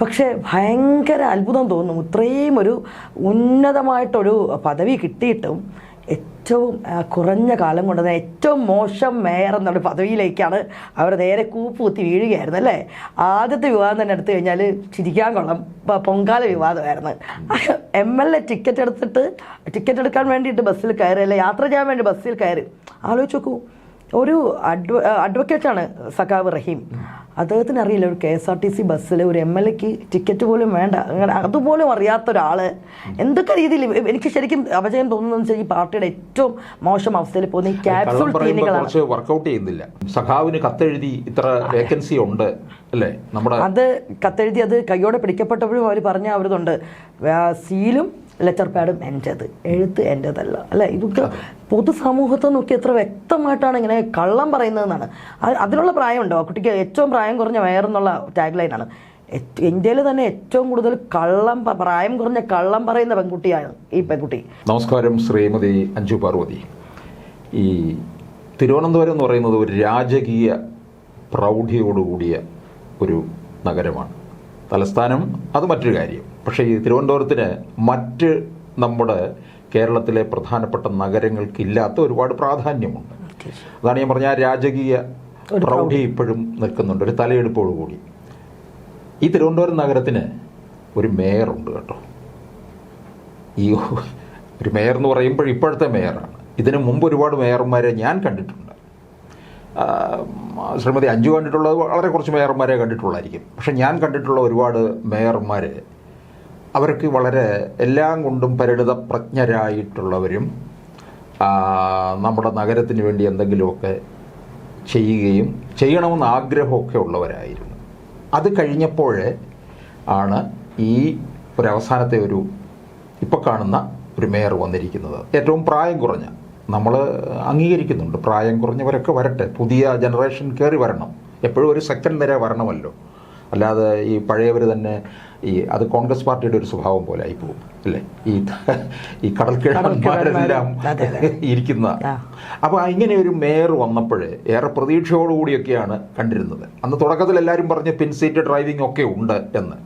പക്ഷേ ഭയങ്കര അത്ഭുതം തോന്നും. ഇത്രയും ഒരു ഉന്നതമായിട്ടൊരു പദവി കിട്ടിയിട്ടും ഏറ്റവും കുറഞ്ഞ കാലം കൊണ്ട് തന്നെ ഏറ്റവും മോശം മേയർ എന്നുള്ള പദവിയിലേക്കാണ് അവർ നേരെ കൂപ്പുകുത്തി വീഴുകയായിരുന്നു അല്ലേ. ആദ്യത്തെ വിവാദം തന്നെ എടുത്തു കഴിഞ്ഞാൽ ചിരിക്കാൻ കൊള്ളാം, പൊങ്കാല വിവാദമായിരുന്നു. MLA ടിക്കറ്റ് എടുക്കാൻ വേണ്ടിയിട്ട് ബസ്സിൽ കയറി, അല്ലെ യാത്ര ചെയ്യാൻ വേണ്ടി ബസ്സിൽ കയറി. ആലോചിച്ച് നോക്കൂ, ഒരു അഡ്വക്കേറ്റാണ് സഖാവ് റഹീം. അദ്ദേഹത്തിന് അറിയില്ല ഒരു KSRTC ബസ്സിൽ ഒരു MLAക്ക് ടിക്കറ്റ് പോലും വേണ്ട, അങ്ങനെ അതുപോലും അറിയാത്ത ഒരാൾ എന്തൊക്കെ രീതിയിൽ. എനിക്ക് ശരിക്കും അപജയം തോന്നുന്നതെന്ന് വെച്ചാൽ ഈ പാർട്ടിയുടെ ഏറ്റവും മോശം അവസ്ഥയിൽ പോകുന്ന ഈ ക്യാപ്സൂൾ ക്ലീനുകളാണ്. വർക്കൗട്ട് ചെയ്യുന്നില്ല. സഖാവിന് കത്തെഴുതി ഇത്ര വേക്കൻസി ഉണ്ട് അല്ലേ നമ്മുടെ, അത് കത്തെഴുതി അത് കയ്യോടെ പിടിക്കപ്പെട്ടപ്പോഴും അവർ പറഞ്ഞ അവരുതുണ്ട്, സീലും ലെറ്റർ പാഡും എൻ്റേത്, എഴുത്ത് എൻ്റേതല്ല അല്ലേ. ഇതൊക്കെ പൊതുസമൂഹത്തെ നോക്കി എത്ര വ്യക്തമായിട്ടാണ് ഇങ്ങനെ കള്ളം പറയുന്നതെന്നാണ്. അതിനുള്ള പ്രായമുണ്ടോ കുട്ടിക്ക്? ഏറ്റവും പ്രായം കുറഞ്ഞ മേയർ എന്നുള്ള ടാഗ് ലൈനാണ്. ഇന്ത്യയിൽ തന്നെ ഏറ്റവും കൂടുതൽ പ്രായം കുറഞ്ഞ കള്ളം പറയുന്ന പെൺകുട്ടിയാണ് ഈ പെൺകുട്ടി. നമസ്കാരം, ശ്രീമതി അഞ്ജു പാർവതി. ഈ തിരുവനന്തപുരം എന്ന് പറയുന്നത് ഒരു രാജകീയ പ്രൗഢിയോടുകൂടിയ ഒരു നഗരമാണ്. തലസ്ഥാനം അത് മറ്റൊരു കാര്യം. പക്ഷേ ഈ തിരുവനന്തപുരത്തിന് മറ്റ് നമ്മുടെ കേരളത്തിലെ പ്രധാനപ്പെട്ട നഗരങ്ങൾക്കില്ലാത്ത ഒരുപാട് പ്രാധാന്യമുണ്ട്. അതാണ് ഞാൻ പറഞ്ഞ രാജകീയ പ്രൗഢി ഇപ്പോഴും നിൽക്കുന്നുണ്ട്, ഒരു തലയെടുപ്പോടുകൂടി. ഈ തിരുവനന്തപുരം നഗരത്തിന് ഒരു മേയറുണ്ട് കേട്ടോ. ഈ ഒരു മേയർ എന്ന് പറയുമ്പോൾ ഇപ്പോഴത്തെ മേയറാണ്. ഇതിനു മുമ്പ് ഒരുപാട് മേയർമാരെ ഞാൻ കണ്ടിട്ടുണ്ട്. ശ്രീമതി അഞ്ജു കണ്ടിട്ടുള്ളത് വളരെ കുറച്ച് മേയർമാരെ കണ്ടിട്ടുള്ളായിരിക്കും. പക്ഷെ ഞാൻ കണ്ടിട്ടുള്ള ഒരുപാട് മേയർമാർ അവർക്ക് വളരെ എല്ലാം കൊണ്ടും പരിണിത പ്രജ്ഞരായിട്ടുള്ളവരും നമ്മുടെ നഗരത്തിന് വേണ്ടി എന്തെങ്കിലുമൊക്കെ ചെയ്യുകയും ചെയ്യണമെന്ന് ആഗ്രഹമൊക്കെ ഉള്ളവരായിരുന്നു. അത് കഴിഞ്ഞപ്പോഴേ ആണ് ഈ ഒരവസാനത്തെ ഇപ്പോൾ കാണുന്ന ഒരു മേയർ വന്നിരിക്കുന്നത്. ഏറ്റവും പ്രായം കുറഞ്ഞ, നമ്മൾ അംഗീകരിക്കുന്നുണ്ട് പ്രായം കുറഞ്ഞവരൊക്കെ വരട്ടെ, പുതിയ ജനറേഷൻ കയറി വരണം. എപ്പോഴും ഒരു സെക്കൻഡ് നിര വരണമല്ലോ, അല്ലാതെ ഈ പഴയവർ തന്നെ അത് കോൺഗ്രസ് പാർട്ടിയുടെ ഒരു സ്വഭാവം പോലെ ആയിപ്പോകും അല്ലേ, ഈ കടൽക്കിഴന്മാരെല്ലാം ഇരിക്കുന്ന. അപ്പോൾ ഇങ്ങനെ ഒരു മേയർ വന്നപ്പോഴേ ഏറെ പ്രതീക്ഷയോടുകൂടിയൊക്കെയാണ് കണ്ടിരുന്നത്. അന്ന് തുടക്കത്തിൽ എല്ലാവരും പറഞ്ഞ് പിൻസീറ്റ് ഡ്രൈവിംഗ് ഒക്കെ ഉണ്ട് എന്ന്.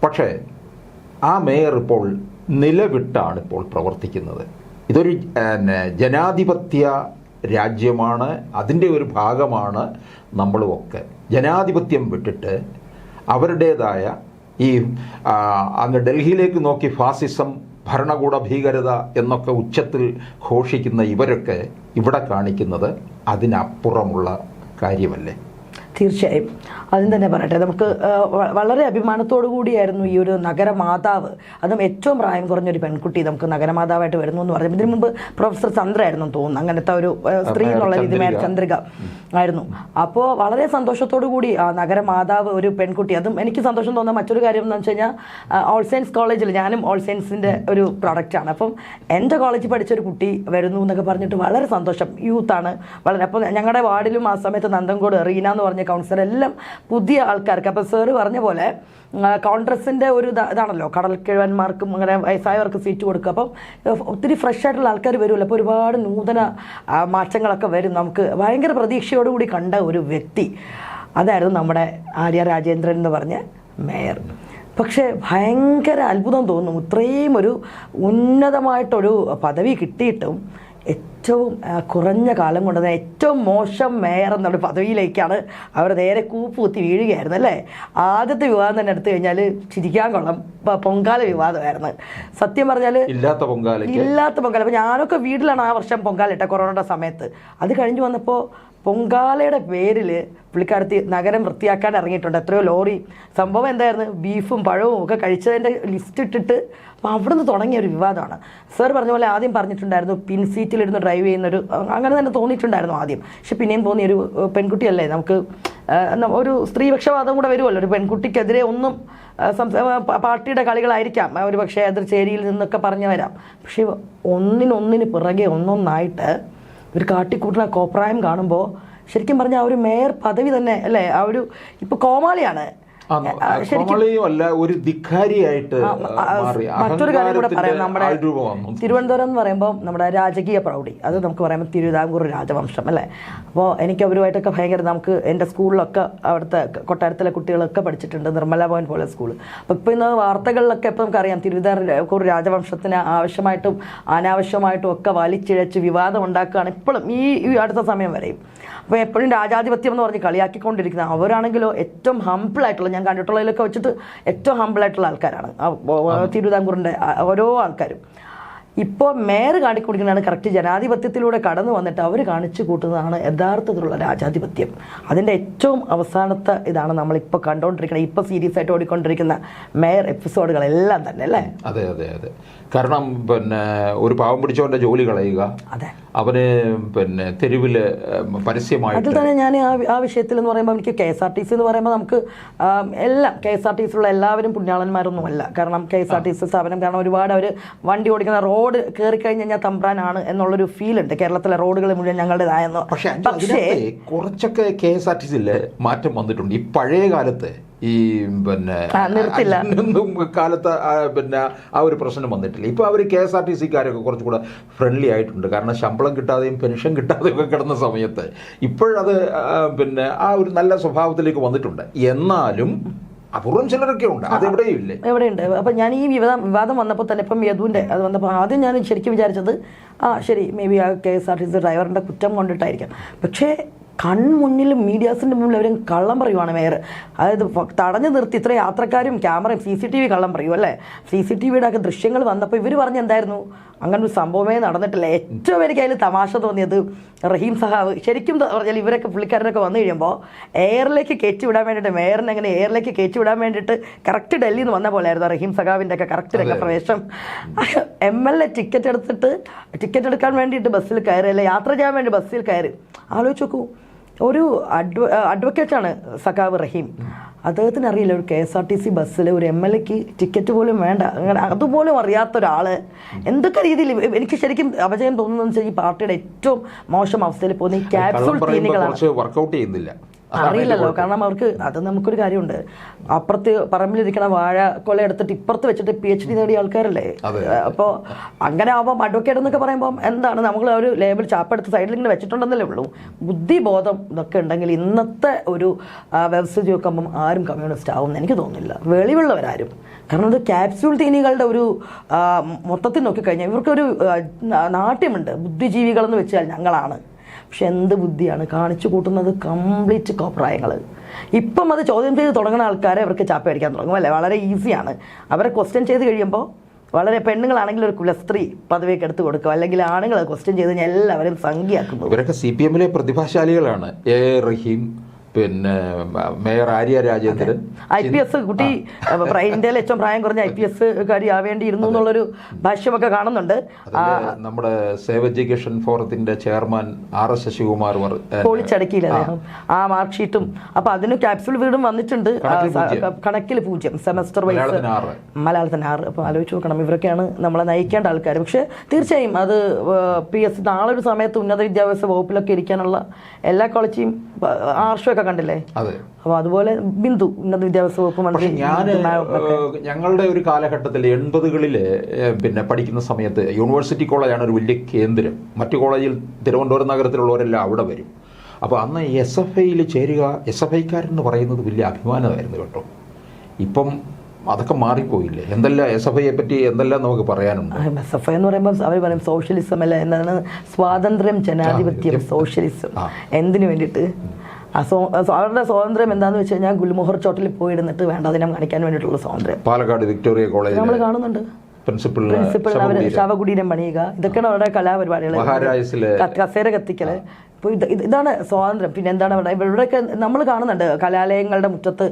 പക്ഷേ ആ മേയർ ഇപ്പോൾ നിലവിട്ടാണ് ഇപ്പോൾ പ്രവർത്തിക്കുന്നത്. ഇതൊരു ജനാധിപത്യ രാജ്യമാണ്, അതിൻ്റെ ഒരു ഭാഗമാണ് നമ്മളുമൊക്കെ. ജനാധിപത്യം വിട്ടിട്ട് അവരുടേതായ ഈ അങ്ങ് ഡൽഹിയിലേക്ക് നോക്കി ഫാസിസം, ഭരണകൂട ഭീകരത എന്നൊക്കെ ഉച്ചത്തിൽ ഘോഷിക്കുന്ന ഇവരൊക്കെ ഇവിടെ കാണിക്കുന്നത് അതിനപ്പുറമുള്ള കാര്യമല്ലേ? തീർച്ചയായും അതും തന്നെ പറയട്ടെ. നമുക്ക് വളരെ അഭിമാനത്തോടു കൂടിയായിരുന്നു ഈ ഒരു നഗരമാതാവ്, അതും ഏറ്റവും പ്രായം കുറഞ്ഞൊരു പെൺകുട്ടി നമുക്ക് നഗരമാതാവായിട്ട് വരുന്നു എന്ന് പറഞ്ഞു. ഇതിനു മുമ്പ് പ്രൊഫസർ ചന്ദ്ര ആയിരുന്നു തോന്നുന്നു, അങ്ങനത്തെ ഒരു സ്ത്രീ എന്നുള്ള രീതി മേയർ ചന്ദ്രിക ആയിരുന്നു. അപ്പോൾ വളരെ സന്തോഷത്തോടു കൂടി നഗരമാതാവ് ഒരു പെൺകുട്ടി. അതും എനിക്ക് സന്തോഷം തോന്നുന്ന മറ്റൊരു കാര്യം എന്ന് വെച്ച് കഴിഞ്ഞാൽ ഓൾ സയൻസ് കോളേജിൽ, ഞാനും ഓൾ സയൻസിൻ്റെ ഒരു പ്രോഡക്റ്റാണ്, അപ്പം എൻ്റെ കോളേജിൽ പഠിച്ചൊരു കുട്ടി വരുന്നു എന്നൊക്കെ പറഞ്ഞിട്ട് വളരെ സന്തോഷം. യൂത്താണ് വളരെ. അപ്പോൾ ഞങ്ങളുടെ വാർഡിലും ആ സമയത്ത് നന്ദൻകോട് റീന എന്ന് പറഞ്ഞ കൗൺസിലർ എല്ലാം പുതിയ ആൾക്കാർക്ക്. അപ്പോൾ സാറ് പറഞ്ഞ പോലെ കോൺഗ്രസിൻ്റെ ഒരു ഇതാണല്ലോ, കടൽക്കിഴവന്മാർക്കും അങ്ങനെ വയസ്സായവർക്ക് സീറ്റ് കൊടുക്കുക. അപ്പം ഒത്തിരി ഫ്രഷ് ആയിട്ടുള്ള ആൾക്കാർ വരുമല്ലോ, അപ്പോൾ ഒരുപാട് നൂതന മാറ്റങ്ങളൊക്കെ വരും. നമുക്ക് ഭയങ്കര പ്രതീക്ഷയോടുകൂടി കണ്ട ഒരു വ്യക്തി അതായിരുന്നു നമ്മുടെ ആര്യ രാജേന്ദ്രൻ എന്ന് പറഞ്ഞ മേയർ. പക്ഷേ ഭയങ്കര അത്ഭുതം തോന്നും. ഇത്രയും ഒരു ഉന്നതമായിട്ടൊരു പദവി കിട്ടിയിട്ടും ഏറ്റവും കുറഞ്ഞ കാലം കൊണ്ട് തന്നെ ഏറ്റവും മോശം മേയർ എന്നുള്ള പദവിയിലേക്കാണ് അവർ നേരെ കൂപ്പുകുത്തി വീഴുകയായിരുന്നു അല്ലേ. ആദ്യത്തെ വിവാദം തന്നെ എടുത്തു കഴിഞ്ഞാൽ ചിരിക്കാൻ കൊള്ളാം, പൊങ്കാല വിവാദമായിരുന്നു. സത്യം പറഞ്ഞാൽ ഇല്ലാത്ത പൊങ്കാല. അപ്പോൾ ഞാനൊക്കെ വീട്ടിലാണ് ആ വർഷം പൊങ്കാല ഇട്ട കൊറോണയുടെ സമയത്ത്. അത് കഴിഞ്ഞ് വന്നപ്പോൾ പൊങ്കാലയുടെ പേരിൽ പുള്ളിക്കാരത്തി നഗരം വൃത്തിയാക്കാൻ ഇറങ്ങിയിട്ടുണ്ട്. എത്രയോ ലോറി. സംഭവം എന്തായിരുന്നു, ബീഫും പഴവും ഒക്കെ കഴിച്ചതിൻ്റെ ലിസ്റ്റ് ഇട്ടിട്ട് അപ്പോൾ അവിടുന്ന് തുടങ്ങിയ ഒരു വിവാദമാണ്. സാർ പറഞ്ഞ പോലെ ആദ്യം പറഞ്ഞിട്ടുണ്ടായിരുന്നു പിൻസീറ്റിലിരുന്ന് ഡ്രൈവ് ചെയ്യുന്നൊരു, അങ്ങനെ തന്നെ തോന്നിയിട്ടുണ്ടായിരുന്നു ആദ്യം. പക്ഷെ പിന്നെയും തോന്നി ഒരു പെൺകുട്ടിയല്ലേ, നമുക്ക് ഒരു സ്ത്രീപക്ഷവാദം കൂടെ വരുമല്ലോ. ഒരു പെൺകുട്ടിക്കെതിരെ ഒന്നും പാർട്ടിയുടെ കളികളായിരിക്കാം ഒരു പക്ഷേ എതിർചേരിയിൽ നിന്നൊക്കെ പറഞ്ഞു വരാം. പക്ഷേ ഒന്നിനൊന്നിന് പിറകെ ഒന്നൊന്നായിട്ട് ഒരു കാട്ടിക്കൂട്ടുന്ന കോപ്രായം കാണുമ്പോൾ ശരിക്കും പറഞ്ഞാൽ ആ ഒരു മേയർ പദവി തന്നെ അല്ലേ, ആ ഒരു ഇപ്പോൾ കോമാളിയാണ്. കോമളിയും അല്ല, ഒരു ധിക്കാരിയായിട്ട് മാറി. മറ്റൊരു കാര്യം കൂടെ പറയാം, നമ്മുടെ ആൾരൂപം വന്നു. തിരുവനന്തപുരം എന്ന് പറയുമ്പോൾ നമ്മുടെ രാജകീയ പ്രൗഢി, അത് നമുക്ക് പറയുമ്പോൾ തിരുവിതാംകൂർ രാജവംശം അല്ലേ. അപ്പോൾ എനിക്ക് അവരുമായിട്ടൊക്കെ ഭയങ്കര, നമുക്ക് എൻ്റെ സ്കൂളിലൊക്കെ അവിടുത്തെ കൊട്ടാരത്തിലെ കുട്ടികളൊക്കെ പഠിച്ചിട്ടുണ്ട്, നിർമ്മല ഭവൻ പോലെ സ്കൂൾ. അപ്പോൾ ഇപ്പോൾ ഇന്ന് വാർത്തകളിലൊക്കെ ഇപ്പോൾ നമുക്കറിയാം തിരുവിതാംകൂർ രാജവംശത്തിന് ആവശ്യമായിട്ടും അനാവശ്യമായിട്ടും ഒക്കെ വലിച്ചിഴച്ച് വിവാദം ഉണ്ടാക്കുകയാണ് ഇപ്പോഴും ഈ അടുത്ത സമയം വരെയും. അപ്പോൾ എപ്പോഴും രാജാധിപത്യം എന്ന് പറഞ്ഞ് കളിയാക്കിക്കൊണ്ടിരിക്കുന്ന അവരാണെങ്കിലോ ഏറ്റവും ഹംബിളായിട്ടുള്ള, ഞാൻ കണ്ടിട്ടുള്ളതിലൊക്കെ വെച്ചിട്ട് ഏറ്റവും ഹംബിളായിട്ടുള്ള ആൾക്കാരാണ് തിരുവിതാംകൂറിൻ്റെ ഓരോ ആൾക്കാരും. ഇപ്പോൾ മേയർ കാണിക്കൊടുക്കുന്നതാണ് കറക്റ്റ് ജനാധിപത്യത്തിലൂടെ കടന്നു വന്നിട്ട് അവർ കാണിച്ചു കൂട്ടുന്നതാണ് യഥാർത്ഥത്തിലുള്ള രാജാധിപത്യം. അതിൻ്റെ ഏറ്റവും അവസാനത്തെ ഇതാണ് നമ്മളിപ്പോൾ കണ്ടുകൊണ്ടിരിക്കുന്നത്, ഇപ്പോൾ സീരിയസ് ആയിട്ട് ഓടിക്കൊണ്ടിരിക്കുന്ന മേയർ എപ്പിസോഡുകളെല്ലാം തന്നെ അല്ലേ. അതെ അതെ അതെ. കാരണം പിന്നെ ഒരു പാവം പിടിച്ചവൻ്റെ ജോലി കളയുക, അതെ, അവന് പിന്നെ തെരുവിൽ പരസ്യമായിട്ട്. അതിൽ തന്നെ ഞാൻ ആ വിഷയത്തിൽ എന്ന് പറയുമ്പോൾ എനിക്ക് KSRTC എന്ന് പറയുമ്പോൾ നമുക്ക് എല്ലാം KSRTCയിലുള്ള എല്ലാവരും പുണ്യാളന്മാരൊന്നുമല്ല. കാരണം KSRTC സ്ഥാപനം, കാരണം ഒരുപാട് അവർ വണ്ടി ഓടിക്കുന്ന റോഡ് കയറി കഴിഞ്ഞാൽ തമ്പ്രാനാണ് എന്നുള്ളൊരു ഫീൽ ഉണ്ട്. കേരളത്തിലെ റോഡുകൾ മുഴുവൻ ഞങ്ങളുടേതായെന്ന്. പക്ഷേ കുറച്ചൊക്കെ KSRTCയിൽ മാറ്റം വന്നിട്ടുണ്ട്. ഈ പഴയ കാലത്ത് ഈ പിന്നെ കാലത്ത് പിന്നെ ആ ഒരു പ്രശ്നം വന്നിട്ടില്ല. ഇപ്പോൾ അവർ KSRTCക്കാരൊക്കെ കുറച്ചുകൂടെ ഫ്രണ്ട്ലി ആയിട്ടുണ്ട്. കാരണം ശമ്പളം കിട്ടാതെയും പെൻഷൻ കിട്ടാതെയും ഒക്കെ കിടന്ന സമയത്ത് ഇപ്പോഴത് പിന്നെ ആ ഒരു നല്ല സ്വഭാവത്തിലേക്ക് വന്നിട്ടുണ്ട്. എന്നാലും അപൂർവം ചിലരൊക്കെ ഉണ്ട്, അതെവിടെയും ഇല്ലേ, എവിടെയുണ്ട്. അപ്പം ഞാൻ ഈ വിവാദം വന്നപ്പോൾ തന്നെ ഇപ്പം യദുവിൻ്റെ അത് വന്നപ്പോൾ ആദ്യം ഞാൻ ശരിക്കും വിചാരിച്ചത് ശരി മേ ബി ആ KSRTC ഡ്രൈവറിൻ്റെ കുറ്റം കൊണ്ടിട്ടായിരിക്കാം. പക്ഷേ കൺമുന്നിൽ മീഡിയാസിൻ്റെ മുന്നിൽ അവരും കള്ളം പറയുവാണ് മേയർ. അതായത് തടഞ്ഞു നിർത്തി ഇത്ര യാത്രക്കാരും ക്യാമറയും CCTV കള്ളം പറയും അല്ലേ. CCTVയുടെ ഒക്കെ ദൃശ്യങ്ങൾ വന്നപ്പോൾ ഇവർ പറഞ്ഞ എന്തായിരുന്നു, അങ്ങനെ ഒരു സംഭവമേ നടന്നിട്ടില്ല. ഏറ്റവും എനിക്ക് അതിൽ തമാശ തോന്നിയത് റഹീം സഹാവ് ശരിക്കും പറഞ്ഞാൽ ഇവരൊക്കെ പുള്ളിക്കാരനൊക്കെ വന്നു കഴിയുമ്പോൾ എയറിലേക്ക് കയറ്റി വിടാൻ വേണ്ടിയിട്ട്, മേയറിനെ അങ്ങനെ എയറിലേക്ക് കയറ്റി വിടാൻ വേണ്ടിയിട്ട് കറക്റ്റ് ഡൽഹിയിൽ നിന്ന് വന്ന പോലെയായിരുന്നു റഹീം സഹാവിൻ്റെ ഒക്കെ കറക്റ്റ് രംഗപ്രവേശം. MLA ടിക്കറ്റ് എടുക്കാൻ വേണ്ടിയിട്ട് ബസ്സിൽ കയറി, അല്ലെ യാത്ര ചെയ്യാൻ വേണ്ടി ബസ്സിൽ കയറി. ആലോചിച്ച് നോക്കൂ, ഒരു അഡ്വക്കേറ്റാണ് സഖാവ് റഹീം. അദ്ദേഹത്തിന് അറിയില്ല ഒരു KSRTC ബസ്സിൽ ഒരു MLAക്ക് ടിക്കറ്റ് പോലും വേണ്ട, അങ്ങനെ അതുപോലും അറിയാത്ത ഒരാൾ എന്തൊക്കെ രീതിയിൽ. എനിക്ക് ശരിക്കും അപജയം തോന്നുന്നത് വെച്ചാൽ ഈ പാർട്ടിയുടെ ഏറ്റവും മോശം അവസ്ഥയിൽ പോകുന്ന ഈ ക്യാപ്സൂൾ തീനികളാണ്. വർക്കൗട്ട് ചെയ്യുന്നില്ല, അറിയില്ലല്ലോ. കാരണം അവർക്ക് അത് നമുക്കൊരു കാര്യമുണ്ട്, അപ്പുറത്ത് പറമ്പിലിരിക്കണ വാഴ കൊല എടുത്തിട്ട് ഇപ്പുറത്ത് വെച്ചിട്ട് PhD നേടിയ ആൾക്കാരല്ലേ. അപ്പോൾ അങ്ങനെ ആവുമ്പം അഡ്വക്കേറ്റ് എന്നൊക്കെ പറയുമ്പോൾ എന്താണ്, നമ്മൾ ഒരു ലേബിൾ ചാപ്പെടുത്ത് സൈഡിൽ ഇങ്ങനെ വെച്ചിട്ടുണ്ടെന്നല്ലേ ഉള്ളൂ. ബുദ്ധിബോധം ഇതൊക്കെ ഉണ്ടെങ്കിൽ ഇന്നത്തെ ഒരു വ്യവസ്ഥിതി നോക്കുമ്പം ആരും കമ്മ്യൂണിസ്റ്റ് ആവുമെന്ന് എനിക്ക് തോന്നുന്നില്ല, വെളിവുള്ളവരാരും. കാരണം ഇത് ക്യാപ്സ്യൂൾ തീനികളുടെ ഒരു മൊത്തത്തിൽ നോക്കിക്കഴിഞ്ഞാൽ ഇവർക്കൊരു നാട്യമുണ്ട്. ബുദ്ധിജീവികളെന്ന് വെച്ചാൽ ഞങ്ങളാണ്. പക്ഷെ എന്ത് ബുദ്ധിയാണ് കാണിച്ചു കൂട്ടുന്നത്, കംപ്ലീറ്റ് കോപ്രായങ്ങൾ. ഇപ്പം അത് ചോദ്യം ചെയ്ത് തുടങ്ങുന്ന ആൾക്കാരെ അവർക്ക് ചാപ്പ അടിക്കാൻ തുടങ്ങും അല്ലേ. വളരെ ഈസിയാണ്. അവരെ ക്വസ്റ്റ്യൻ ചെയ്ത് കഴിയുമ്പോൾ വളരെ പെണ്ണുങ്ങളാണെങ്കിൽ ഒരു കുലസ്ത്രീ പദവിയൊക്കെ എടുത്ത് കൊടുക്കും, അല്ലെങ്കിൽ ആണുങ്ങൾ ക്വസ്റ്റ്യൻ ചെയ്ത് കഴിഞ്ഞാൽ എല്ലാവരും സംഖ്യയാക്കുന്നു. ഇവരൊക്കെ CPM-ലെ പ്രതിഭാശാലികളാണ്. റഹീം, പിന്നെ മേയർ ആര്യ രാജേന്ദ്രൻ, IPS കുട്ടി ഇന്ത്യയിലെ ഏറ്റവും പ്രായം കുറഞ്ഞ IPS കാരി ആവേണ്ടിയിരുന്നു എന്നുള്ളൊരു ഭാഷ്യമൊക്കെ കാണുന്നുണ്ട്. നമ്മുടെ സേവ് എഡ്യൂക്കേഷൻ ഫോറത്തിന്റെ ചെയർമാൻ RS ശശികുമാർ പൊളിച്ചടക്കിയില്ല അദ്ദേഹം ആ മാർക്ക് ഷീറ്റും. അപ്പൊ അതിന് ക്യാപ്സ്യൂൾ വീടും വന്നിട്ടുണ്ട്, കണക്കിൽ 0, സെമസ്റ്റർ വൈസ് മലയാളത്തിന് 6. അപ്പൊ ആലോചിച്ച് നോക്കണം, ഇവരൊക്കെയാണ് നമ്മളെ നയിക്കേണ്ട ആൾക്കാർ. പക്ഷെ തീർച്ചയായും അത് PS നാളെ ഒരു സമയത്ത് ഉന്നത വിദ്യാഭ്യാസ വകുപ്പിലൊക്കെ ഇരിക്കാനുള്ള എല്ലാ ക്വാളിറ്റിയും ആർഷമൊക്കെ കണ്ടില്ലേ. അപ്പൊ അതുപോലെ ബിന്ദു ഉന്നത വിദ്യാഭ്യാസ വകുപ്പ് മന്ത്രി. ഞങ്ങളുടെ ഒരു കാലഘട്ടത്തിൽ 80കളിൽ പിന്നെ പഠിക്കുന്ന സമയത്ത് യൂണിവേഴ്സിറ്റി കോളേജാണ് ഒരു വലിയ കേന്ദ്രം. മറ്റു കോളേജിൽ തിരുവനന്തപുരം നഗരത്തിലുള്ളവരെല്ലാം അവിടെ വരും. അപ്പോൾ അന്ന് SFIയിൽ ചേരുക, SFIക്കാരെന്ന് പറയുന്നത് വലിയ അഭിമാനമായിരുന്നു കേട്ടോ. ഇപ്പം അതൊക്കെ മാറിപ്പോയില്ലേ. എന്തെല്ലാം SFIയെ പറ്റി എന്തെല്ലാം നമുക്ക് പറയാനുണ്ട്. SFI എന്ന് പറയുമ്പോൾ അവർ പറയും സോഷ്യലിസം അല്ല, എന്താണ് സ്വാതന്ത്ര്യം, ജനാധിപത്യം, സോഷ്യലിസം. എന്തിനു വേണ്ടിയിട്ട്? അവരുടെ സ്വാതന്ത്ര്യം എന്താണെന്ന് വെച്ച് കഴിഞ്ഞാൽ ഗുൽമോഹർ ചോട്ടിൽ പോയിരുന്നിട്ട് വേണ്ട ദിനം കാണിക്കാൻ വേണ്ടിയിട്ടുള്ള സ്വാതന്ത്ര്യം. പാലക്കാട് വിക്ടോറിയ കോളേജ് നമ്മൾ കാണുന്നുണ്ട്. പ്രിൻസിപ്പൽ അവർ ശവകുടീരം പണിയുക, ഇതൊക്കെയാണ് അവരുടെ കലാപരിപാടികൾ. കസേര കത്തിക്കല്. അപ്പോൾ ഇതാണ് സ്വാതന്ത്ര്യം. പിന്നെ എന്താണ് ഇവിടെയൊക്കെ നമ്മൾ കാണുന്നുണ്ട് കലാലയങ്ങളുടെ മുറ്റത്ത്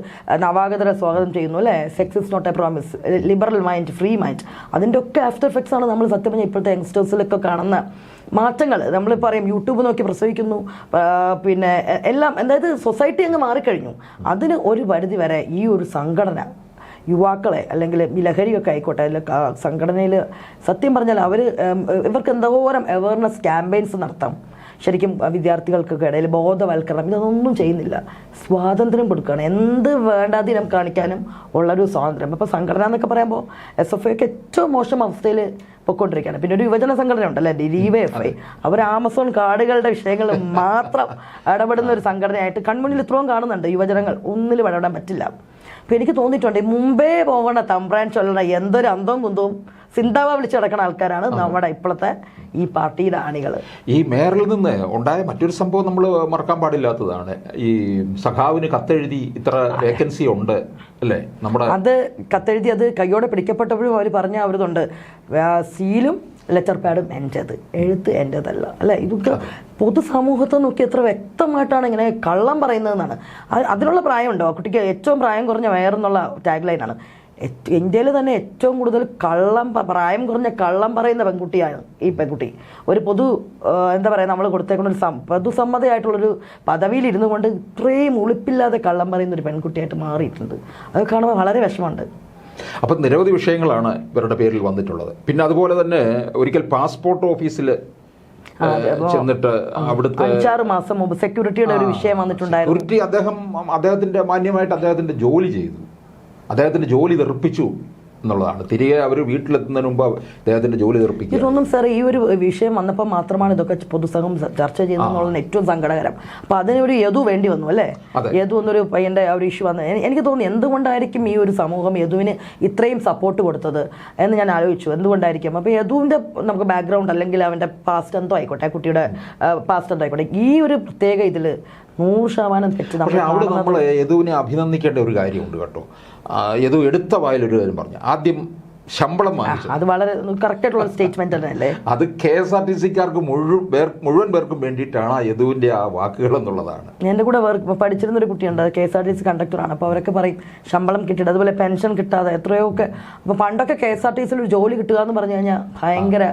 നവാഗതരെ സ്വാഗതം ചെയ്യുന്നു അല്ലേ. Sex is not a promise, liberal mind, free mind. അതിൻ്റെ ഒക്കെ ആഫ്റ്റർ എഫക്ട്സ് ആണ് നമ്മൾ സത്യം പറഞ്ഞാൽ ഇപ്പോഴത്തെ യങ്സ്റ്റേഴ്സിലൊക്കെ കാണുന്ന മാറ്റങ്ങൾ. നമ്മൾ പറയും യൂട്യൂബ് നോക്കി പ്രസവിക്കുന്നു, പിന്നെ എല്ലാം, അതായത് സൊസൈറ്റി അങ്ങ് മാറിക്കഴിഞ്ഞു. അതിന് ഒരു പരിധി വരെ ഈ ഒരു സംഘടന യുവാക്കളെ, അല്ലെങ്കിൽ ഈ ലഹരിയൊക്കെ ആയിക്കോട്ടെ, അതിൽ സംഘടനയിൽ സത്യം പറഞ്ഞാൽ ഇവർക്ക് എന്തോരം അവയർനെസ് ക്യാമ്പയിൻസ് നടത്താം. ശരിക്കും വിദ്യാർത്ഥികൾക്കൊക്കെ ഇടയിൽ ബോധവൽക്കരണം ഇതൊന്നും ചെയ്യുന്നില്ല. സ്വാതന്ത്ര്യം കൊടുക്കുകയാണ്, എന്ത് വേണ്ടാതിനം കാണിക്കാനും ഉള്ളൊരു സ്വാതന്ത്ര്യം. അപ്പോൾ സംഘടന എന്നൊക്കെ പറയുമ്പോൾ SFI ഒക്കെ ഏറ്റവും മോശം അവസ്ഥയിൽ പൊയ്ക്കൊണ്ടിരിക്കുകയാണ്. പിന്നെ ഒരു യുവജന സംഘടന ഉണ്ടല്ലേ, DYFI, അവർ ആമസോൺ കാർഡുകളുടെ വിഷയങ്ങൾ മാത്രം ഇടപെടുന്ന ഒരു സംഘടനയായിട്ട് കൺമുന്നിൽ ഇത്രയും കാണുന്നുണ്ട്. യുവജനങ്ങൾ ഒന്നിലും ഇടപെടാൻ പറ്റില്ല. അപ്പോൾ എനിക്ക് തോന്നിയിട്ടുണ്ട് മുമ്പേ പോകണ തമ്പ്രാൻ ചൊല്ലണ എന്തൊരു അന്തവും കുന്തവും സിന്താവ വിളിച്ച് കിടക്കുന്ന ആൾക്കാരാണ് നമ്മുടെ ഇപ്പോഴത്തെ ഈ പാർട്ടിയുടെ ആണികൾ. ഈ മേയറിൽ നിന്ന് ഉണ്ടായ മറ്റൊരു സംഭവം നമ്മൾ മറക്കാൻ പാടില്ലാത്തതാണ്. ഈ സഖാവിന് കത്തെഴുതി ഇത്ര വേക്കൻസി ഉണ്ട് അല്ലേ, നമ്മുടെ അത് കത്തെഴുതി അത് കയ്യോടെ പിടിക്കപ്പെട്ടപ്പോഴും അവർ പറഞ്ഞ അവരിതുണ്ട്, സീലും ലെറ്റർ പാഡും എൻ്റേത്, എഴുത്ത് എൻ്റേതല്ല അല്ലേ. ഇതൊക്കെ പൊതുസമൂഹത്തെ നോക്കി എത്ര വ്യക്തമായിട്ടാണ് ഇങ്ങനെ കള്ളം പറയുന്നതെന്നാണ്. അതിനുള്ള പ്രായമുണ്ടോ ആ കുട്ടിക്ക്? ഏറ്റവും പ്രായം കുറഞ്ഞ മേയർ എന്നുള്ള ടാഗ് ലൈനാണ്. ഇന്ത്യയിൽ തന്നെ ഏറ്റവും കൂടുതൽ പ്രായം കുറഞ്ഞ കള്ളം പറയുന്ന പെൺകുട്ടിയാണ് ഈ പെൺകുട്ടി. ഒരു എന്താ പറയുക, നമ്മൾ കൊടുത്തേക്കുന്ന ഒരു പൊതുസമ്മതയായിട്ടുള്ളൊരു പദവിയിൽ ഇരുന്നു കൊണ്ട് ഇത്രയും ഉളിപ്പില്ലാതെ കള്ളം പറയുന്ന ഒരു പെൺകുട്ടിയായിട്ട് മാറിയിട്ടുണ്ട്. അത് കാണുമ്പോൾ വളരെ വിഷമമുണ്ട്. അപ്പം നിരവധി വിഷയങ്ങളാണ് ഇവരുടെ പേരിൽ വന്നിട്ടുള്ളത്. പിന്നെ അതുപോലെ തന്നെ ഒരിക്കൽ പാസ്പോർട്ട് ഓഫീസിൽ ചെന്നിട്ട് അവിടുത്തെ 5-6 മാസം മുമ്പ് സെക്യൂരിറ്റിയുടെ ഒരു വിഷയം വന്നിട്ടുണ്ടായിരുന്നു. സെക്യൂരിറ്റി അദ്ദേഹത്തിന്റെ മാന്യമായിട്ട് അദ്ദേഹത്തിന്റെ ജോലി ചെയ്തു, അദ്ദേഹത്തിന്റെ ജോലി തെറിപ്പിച്ചു എന്നുള്ളതാണ്. തിരികെ അവർ വീട്ടിലെത്തുന്നതിന് മുമ്പ് അദ്ദേഹത്തിന്റെ ജോലി തെറിപ്പിക്കുക. ഇതൊന്നും സാർ ഈ ഒരു വിഷയം വന്നപ്പോൾ മാത്രമാണ് ഇതൊക്കെ പൊതുസംഘം ചർച്ച ചെയ്യുന്നതെന്നുള്ളത് ഏറ്റവും സങ്കടകരം. അപ്പോൾ അതിനൊരു യദു വേണ്ടി വന്നു അല്ലേ, യദു എന്നൊരു പയ്യൻ്റെ ഒരു ഇഷ്യൂ വന്നു. എനിക്ക് തോന്നുന്നു എന്തുകൊണ്ടായിരിക്കും ഈ ഒരു സമൂഹം യദുവിന് ഇത്രയും സപ്പോർട്ട് കൊടുത്തത് എന്ന് ഞാൻ ആലോചിച്ചു. എന്തുകൊണ്ടായിരിക്കും? അപ്പോൾ യദുവിൻ്റെ നമുക്ക് ബാക്ക്ഗ്രൗണ്ട് അല്ലെങ്കിൽ അവൻ്റെ പാസ്റ്റ് എന്തോ ആയിക്കോട്ടെ, കുട്ടിയുടെ പാസ്റ്റ് എന്തോ ആയിക്കോട്ടെ, ഈ ഒരു പ്രത്യേക ഇതിൽ 100% തെറ്റ്. അവിടെ നമ്മൾ യദുവിനെ അഭിനന്ദിക്കേണ്ട ഒരു കാര്യമുണ്ട് കേട്ടോ. യദു എടുത്ത വായിലൊരു കാര്യം പറഞ്ഞു, ആദ്യം ശമ്പളം വാങ്ങിച്ചു. അത് വളരെ കറക്റ്റായിട്ടുള്ള സ്റ്റേറ്റ്മെന്റ് തന്നെയല്ലേ. അത് KSRTCക്കാർക്ക് മുഴുവൻ പേർക്കും വേണ്ടിയിട്ടാണ് യദുവിൻ്റെ ആ വാക്കുകൾ എന്നുള്ളതാണ്. എൻ്റെ കൂടെ പഠിച്ചിരുന്നൊരു കുട്ടിയുണ്ട്, KSRTC കണ്ടക്ടറാണ്. അപ്പോൾ അവരൊക്കെ പറയും ശമ്പളം കിട്ടിയിട്ട്, അതുപോലെ പെൻഷൻ കിട്ടാതെ എത്രയോ ഒക്കെ. അപ്പോൾ പണ്ടൊക്കെ KSRTCയിൽ ഒരു ജോലി കിട്ടുക എന്ന് പറഞ്ഞു കഴിഞ്ഞാൽ ഭയങ്കര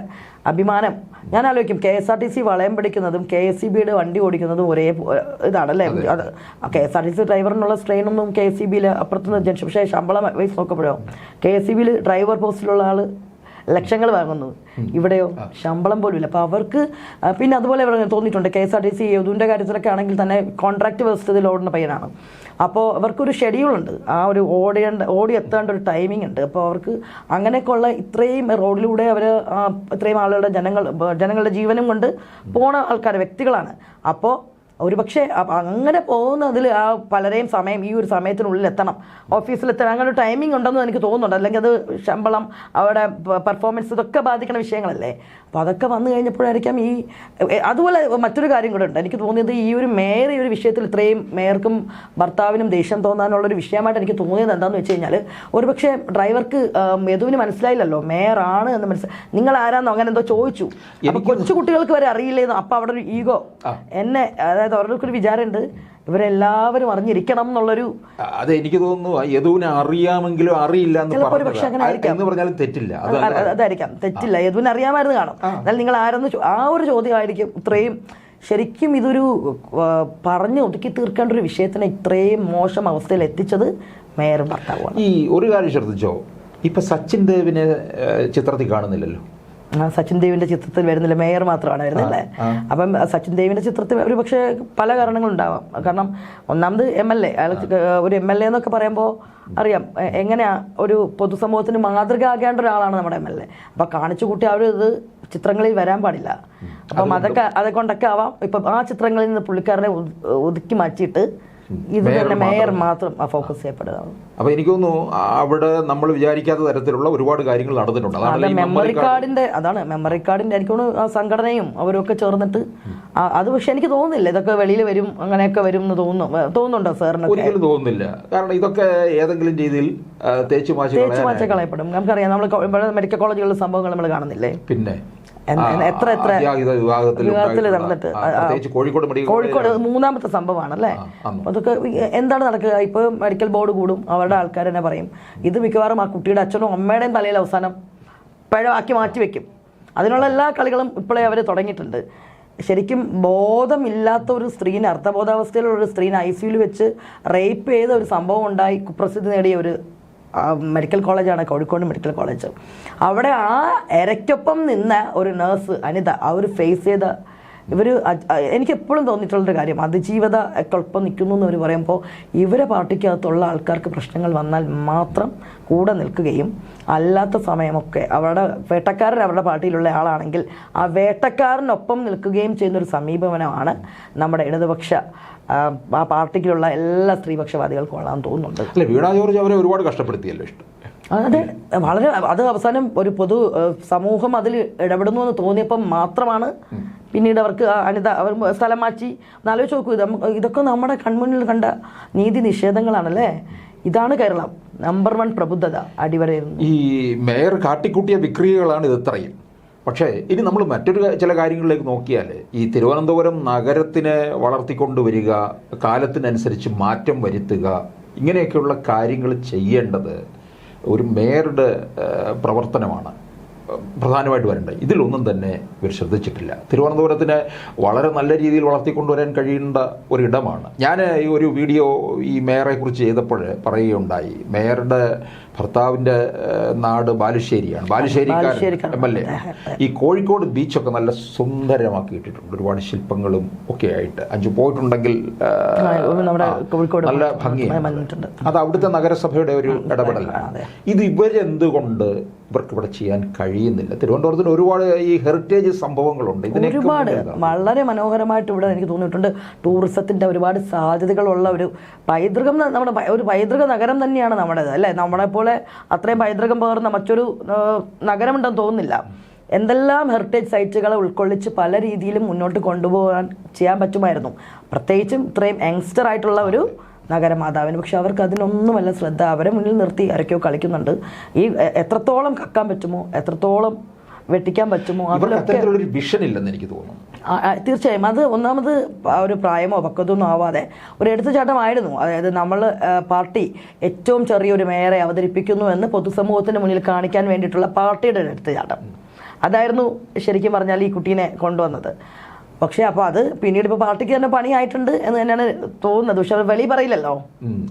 അഭിമാനം. ഞാൻ ആലോചിക്കും, KSRTC വളയം പിടിക്കുന്നതും KSEBയുടെ വണ്ടി ഓടിക്കുന്നതും ഒരേ ഇതാണല്ലേ. അത് KSRTC ഡ്രൈവറിനുള്ള സ്ട്രെയിനൊന്നും KSEBയിൽ അപ്പുറത്തുനിന്ന് ജംഗ്ഷൻ. പക്ഷേ ശമ്പളം വൈസ് നോക്കപ്പെടുമോ, KSEBയിൽ ഡ്രൈവർ പോസ്റ്റിലുള്ള ആൾ ലക്ഷങ്ങൾ വാങ്ങുന്നു, ഇവിടെയോ ശമ്പളം പോലും ഇല്ല. അപ്പോൾ അവർക്ക് പിന്നെ അതുപോലെ തോന്നിയിട്ടുണ്ട് KSRTC യദുവിൻ്റെ കാര്യത്തിലൊക്കെ ആണെങ്കിൽ തന്നെ കോൺട്രാക്ട് വ്യവസ്ഥയിൽ ഓടുന്ന പയ്യനാണ്. അപ്പോൾ അവർക്കൊരു ഷെഡ്യൂളുണ്ട്, ആ ഒരു ഓടി എത്തേണ്ട ഒരു ടൈമിംഗ് ഉണ്ട്. അപ്പോൾ അവർക്ക് അങ്ങനെയൊക്കെയുള്ള ഇത്രയും റോഡിലൂടെ അവർ ഇത്രയും ആളുകളുടെ ജനങ്ങളുടെ ജീവനും കൊണ്ട് പോണ ആൾക്കാർ വ്യക്തികളാണ്. അപ്പോൾ ഒരുപക്ഷെ അങ്ങനെ പോകുന്നതിൽ ആ പലരെയും ഈ ഒരു സമയത്തിനുള്ളിൽ എത്തണം, ഓഫീസിലെത്തണം, അങ്ങനെ ഒരു ടൈമിംഗ് ഉണ്ടെന്ന് എനിക്ക് തോന്നുന്നുണ്ട്. അല്ലെങ്കിൽ അത് ശമ്പളം, അവിടെ പെർഫോമൻസ്, ഇതൊക്കെ ബാധിക്കുന്ന വിഷയങ്ങളല്ലേ. അപ്പോൾ അതൊക്കെ വന്നു കഴിഞ്ഞപ്പോഴായിരിക്കാം അതുപോലെ മറ്റൊരു കാര്യം കൂടെ ഉണ്ട്. എനിക്ക് തോന്നിയത് ഈ ഒരു മേയർ ഈ ഒരു വിഷയത്തിൽ ഇത്രയും മേയർക്കും ഭർത്താവിനും ദേഷ്യം തോന്നാനുള്ളൊരു വിഷയമായിട്ട് എനിക്ക് തോന്നിയത് എന്താണെന്ന് വെച്ച് കഴിഞ്ഞാൽ, ഒരുപക്ഷെ ഡ്രൈവർക്ക് യദുവിന് മനസ്സിലായില്ലല്ലോ മേയർ ആണ് എന്ന് നിങ്ങൾ ആരാന്നോ അങ്ങനെ എന്തോ ചോദിച്ചു. അപ്പോൾ കൊച്ചു കുട്ടികൾക്ക് വരെ അറിയില്ലേന്നോ. അപ്പോൾ അവിടെ ഒരു ഈഗോ അതായത് അവർക്കൊരു വിചാരമുണ്ട് ഇവരെല്ലാവരും അറിഞ്ഞിരിക്കണം എന്നുള്ളൊരു. അത് എനിക്ക് തോന്നുന്നു യദുവിനെ അറിയാമെങ്കിലും അറിയില്ല എന്ന് പറഞ്ഞാലും തെറ്റില്ല. അതായിരിക്കാം, തെറ്റില്ല. യദുവിനെ അറിയാമായിരുന്നു കാണും. എന്നാൽ നിങ്ങൾ ആരെന്ന് ആ ഒരു ചോദ്യമായിരിക്കും ഇത്രയും. ശരിക്കും ഇതൊരു പറഞ്ഞ് ഒതുക്കി തീർക്കേണ്ട ഒരു വിഷയത്തിനെ ഇത്രയും മോശം അവസ്ഥയിൽ എത്തിച്ചത് മേയറും ഭർത്താവുമാണ്. ഈ ഒരു കാര്യം ശ്രദ്ധിച്ചോ, ഇപ്പൊ സച്ചിൻ ദേവിനെ ചിത്രത്തിൽ കാണുന്നില്ലല്ലോ. സച്ചിൻ ദേവിന്റെ ചിത്രത്തിൽ വരുന്നില്ല, മേയർ മാത്രമാണ് വരുന്നില്ലേ. അപ്പം സച്ചിൻ ദേവിന്റെ ചിത്രത്തിൽ ഒരു പക്ഷേ പല കാരണങ്ങളുണ്ടാവാം. കാരണം ഒന്നാമത് MLA, ഒരു MLA എന്നൊക്കെ പറയുമ്പോൾ അറിയാം എങ്ങനെയാ ഒരു പൊതുസമൂഹത്തിന് മാതൃക ആകേണ്ട ഒരാളാണ് നമ്മുടെ MLA. അപ്പം കാണിച്ചു കൂട്ടി അവർ ഇത് ചിത്രങ്ങളിൽ വരാൻ പാടില്ല. അപ്പം അതൊക്കെ കൊണ്ടൊക്കെ ആവാം ഇപ്പം ആ ചിത്രങ്ങളിൽ നിന്ന് പുള്ളിക്കാരനെ ഒതുക്കി മാറ്റിയിട്ട് ഇത് തന്നെ മേയർ മാത്രം ഫോക്കസ് ചെയ്യപ്പെടുക. അപ്പൊ എനിക്ക് തോന്നുന്നു അവിടെ നമ്മൾ വിചാരിക്കാത്ത തരത്തിലുള്ള ഒരുപാട് കാര്യങ്ങൾ നടന്നിട്ടുണ്ട്. മെമ്മറി കാർഡിന്റെ എനിക്ക് തോന്നുന്നു സംഘടനയും അവരൊക്കെ ചേർന്നിട്ട് അത്. പക്ഷെ എനിക്ക് തോന്നുന്നില്ല ഇതൊക്കെ വെളിയിൽ വരും, അങ്ങനെയൊക്കെ വരും എന്ന് തോന്നുന്നുണ്ടോ സാറിന്? ഒരിക്കലും തോന്നുന്നില്ല. കാരണം ഇതൊക്കെ ഏതെങ്കിലും രീതിയിൽ തേച്ചു മാച്ച് കളയപ്പെടും. നമുക്കറിയാം, നമ്മൾ മെഡിക്കൽ കോളേജുകളിലെ സംഭവങ്ങൾ നമ്മൾ കാണുന്നില്ലേ. പിന്നെ എത്ര വിവാഹത്തിൽ നടന്നിട്ട് കോഴിക്കോട് 3ാമത്തെ സംഭവമാണ് അല്ലേ. അതൊക്കെ എന്താണ് നടക്കുക? ഇപ്പോൾ മെഡിക്കൽ ബോർഡ് കൂടും, അവരുടെ ആൾക്കാർ തന്നെ പറയും ഇത് മിക്കവാറും ആ കുട്ടിയുടെ അച്ഛനും അമ്മയുടെയും തലയിൽ അവസാനം പിഴവാക്കി മാറ്റിവെക്കും. അതിനുള്ള എല്ലാ കളികളും ഇപ്പോഴേ അവർ തുടങ്ങിയിട്ടുണ്ട്. ശരിക്കും ബോധമില്ലാത്ത ഒരു സ്ത്രീനെ, അർത്ഥബോധാവസ്ഥയിലുള്ള ഒരു സ്ത്രീനെ ICUവിൽ വെച്ച് റേപ്പ് ചെയ്ത ഒരു സംഭവം ഉണ്ടായി കുപ്രസിദ്ധി നേടിയ ഒരു മെഡിക്കൽ കോളേജാണ് കോഴിക്കോട് മെഡിക്കൽ കോളേജ്. അവിടെ ആ ഇരയ്ക്കൊപ്പം നിന്ന ഒരു നേഴ്സ് അനിത, അവർ ഫേസ് ചെയ്ത ഇവർ എനിക്ക് എപ്പോഴും തോന്നിയിട്ടുള്ളൊരു കാര്യം അതിജീവത ഒപ്പം നിൽക്കുന്നു എന്ന് അവർ പറയുമ്പോൾ ഇവരെ പാർട്ടിക്കകത്തുള്ള ആൾക്കാർക്ക് പ്രശ്നങ്ങൾ വന്നാൽ മാത്രം കൂടെ നിൽക്കുകയും അല്ലാത്ത സമയമൊക്കെ അവരുടെ വേട്ടക്കാരൻ അവരുടെ പാർട്ടിയിലുള്ള ആളാണെങ്കിൽ ആ വേട്ടക്കാരനൊപ്പം നിൽക്കുകയും ചെയ്യുന്നൊരു സമീപനമാണ് നമ്മുടെ ഇടതുപക്ഷ ആ പാർട്ടിക്കുള്ള എല്ലാ സ്ത്രീപക്ഷവാദികൾക്കും ഉള്ളതാണെന്ന് തോന്നുന്നുണ്ട്. അല്ല, വീണ ജോർജ് അവരെ ഒരുപാട് കഷ്ടപ്പെടുത്തിയല്ലോ. ഇഷ്ടം അതെ, വളരെ അത് അവസാനം ഒരു പൊതു സമൂഹം അതിൽ ഇടപെടുന്നു എന്ന് തോന്നിയപ്പം മാത്രമാണ് പിന്നീട് അവർക്ക് അവർ സ്ഥലം മാറ്റി. ആലോചിച്ച് നോക്കൂ, ഇതൊക്കെ നമ്മുടെ കൺമുന്നിൽ കണ്ട നീതി നിഷേധങ്ങളാണല്ലേ. ഇതാണ് കേരളം, നമ്പർ 1 പ്രബുദ്ധത അടിവരയിരുന്നു. ഈ മേയർ കാട്ടിക്കൂട്ടിയ വിക്രിയകളാണ് ഇതത്രയും. പക്ഷേ ഇനി നമ്മൾ മറ്റൊരു ചില കാര്യങ്ങളിലേക്ക് നോക്കിയാൽ ഈ തിരുവനന്തപുരം നഗരത്തിനെ വളർത്തിക്കൊണ്ടുവരിക, കാലത്തിനനുസരിച്ച് മാറ്റം വരുത്തുക, ഇങ്ങനെയൊക്കെയുള്ള കാര്യങ്ങൾ ചെയ്യേണ്ടത് ഒരു മേയറുടെ പ്രവർത്തനമാണ് പ്രധാനമായിട്ട് വരേണ്ടത്. ഇതിലൊന്നും തന്നെ ഇവർ ശ്രദ്ധിച്ചിട്ടില്ല. തിരുവനന്തപുരത്തിനെ വളരെ നല്ല രീതിയിൽ വളർത്തിക്കൊണ്ടുവരാൻ കഴിയേണ്ട ഒരിടമാണ്. ഞാൻ ഈ ഒരു വീഡിയോ ഈ മേയറെക്കുറിച്ച് ചെയ്തപ്പോൾ പറയുകയുണ്ടായി, മേയറുടെ ഭർത്താവിൻ്റെ നാട് ബാലുശ്ശേരിയാണ്, ബാലുശ്ശേരിക്കാരൻ MLA. ഈ കോഴിക്കോട് ബീച്ചൊക്കെ നല്ല സുന്ദരമാക്കിയിട്ടിട്ടുണ്ട്, ഒരുപാട് ശില്പങ്ങളും ഒക്കെ ആയിട്ട്. അഞ്ചു പോയിട്ടുണ്ടെങ്കിൽ നല്ല ഭംഗിയാണ്. അത് അവിടുത്തെ നഗരസഭയുടെ ഒരു ഇടപെടലാണ്. ഇത് ഇവരെന്തുകൊണ്ട് ഇവർക്ക് ഇവിടെ ചെയ്യാൻ കഴിയുന്നില്ല? തിരുവനന്തപുരത്തിന് ഒരുപാട് ഈ ഹെറിറ്റേജ് സംഭവങ്ങളുണ്ട്, ഒരുപാട് വളരെ മനോഹരമായിട്ട് ഇവിടെ എനിക്ക് തോന്നിയിട്ടുണ്ട്. ടൂറിസത്തിന്റെ ഒരുപാട് സാധ്യതകളുള്ള ഒരു പൈതൃകം, നമ്മുടെ ഒരു പൈതൃക നഗരം തന്നെയാണ് നമ്മുടേത് അല്ലേ. നമ്മളെ പോലെ അത്രയും പൈതൃകം പകർന്ന മറ്റൊരു നഗരമുണ്ടെന്ന് തോന്നുന്നില്ല. എന്തെല്ലാം ഹെറിറ്റേജ് സൈറ്റുകളെ ഉൾക്കൊള്ളിച്ച് പല രീതിയിലും മുന്നോട്ട് കൊണ്ടുപോകാൻ ചെയ്യാൻ പറ്റുമായിരുന്നു, പ്രത്യേകിച്ചും ഇത്രയും യങ്സ്റ്റർ ആയിട്ടുള്ള ഒരു നഗരമാതാവിന്. പക്ഷെ അവർക്ക് അതിനൊന്നുമല്ല ശ്രദ്ധ. അവരെ മുന്നിൽ നിർത്തി ആരൊക്കെയോ കളിക്കുന്നുണ്ട്. ഈ എത്രത്തോളം കക്കാൻ പറ്റുമോ, എത്രത്തോളം വെട്ടിക്കാൻ പറ്റുമോ, അതിലൊരു വിഷൻ ഇല്ലെന്ന് എനിക്ക് തോന്നുന്നു. തീർച്ചയായും അത് ഒന്നാമത് ഒരു പ്രായമോ പക്വതൊന്നും ആവാതെ ഒരു എടുത്തുചാട്ടമായിരുന്നു. അതായത് നമ്മൾ പാർട്ടി ഏറ്റവും ചെറിയൊരു മേയറെ അവതരിപ്പിക്കുന്നു എന്ന് പൊതുസമൂഹത്തിന് മുന്നിൽ കാണിക്കാൻ വേണ്ടിയിട്ടുള്ള പാർട്ടിയുടെ എടുത്തുചാട്ടം അതായിരുന്നു ശരിക്കും പറഞ്ഞാൽ ഈ കുട്ടീനെ കൊണ്ടുവന്നത്. പക്ഷെ അപ്പോൾ അത് പിന്നീട് ഇപ്പോൾ പാർട്ടിക്ക് തന്നെ പണിയായിട്ടുണ്ട് എന്ന് തന്നെയാണ് തോന്നുന്നത്. പക്ഷെ അത് വെളി പറയില്ലല്ലോ.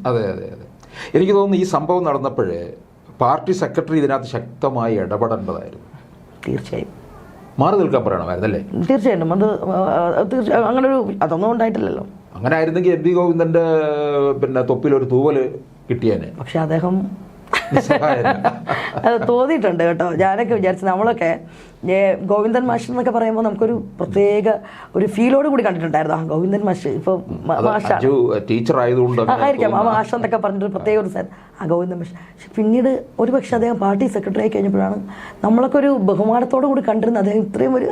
അതെ അതെ അതെ, എനിക്ക് തോന്നുന്നു ഈ സംഭവം നടന്നപ്പോഴേ പാർട്ടി സെക്രട്ടറി ഇതിനകത്ത് ശക്തമായി ഇടപെടേണ്ടതായിരുന്നു. തീർച്ചയായും മാറി നിൽക്കാൻ പറയണമായിരുന്നല്ലേ? തീർച്ചയായിട്ടും അത് അങ്ങനെ ഒരു അതൊന്നും ഉണ്ടായിട്ടില്ലല്ലോ. അങ്ങനെ ആയിരുന്നെങ്കിൽ MP ഗോവിന്ദന്റെ തൊപ്പിലൊരു തൂവല് കിട്ടിയേനെ. പക്ഷെ അദ്ദേഹം അത് തോന്നിയിട്ടുണ്ട് കേട്ടോ. ഞാനൊക്കെ വിചാരിച്ചു, നമ്മളൊക്കെ ഗോവിന്ദൻ മാഷ് എന്നൊക്കെ പറയുമ്പോൾ നമുക്കൊരു പ്രത്യേക ഒരു ഫീലോട് കൂടി കണ്ടിട്ടുണ്ടായിരുന്നു. ആ ഗോവിന്ദൻ മാഷ് ഇപ്പൊ ടീച്ചർ ആയതുകൊണ്ട് ആയിരിക്കാം ആ മാഷ് എന്നൊക്കെ പറഞ്ഞിട്ട് പ്രത്യേക ഒരു ആ ഗോവിന്ദൻ മാഷ്. പക്ഷെ പിന്നീട് ഒരു പക്ഷെ അദ്ദേഹം പാർട്ടി സെക്രട്ടറി ആയി കഴിഞ്ഞപ്പോഴാണ് നമ്മളൊക്കെ ഒരു ബഹുമാനത്തോടു കൂടി കണ്ടിരുന്നത്. അദ്ദേഹം ഇത്രയും ഒരു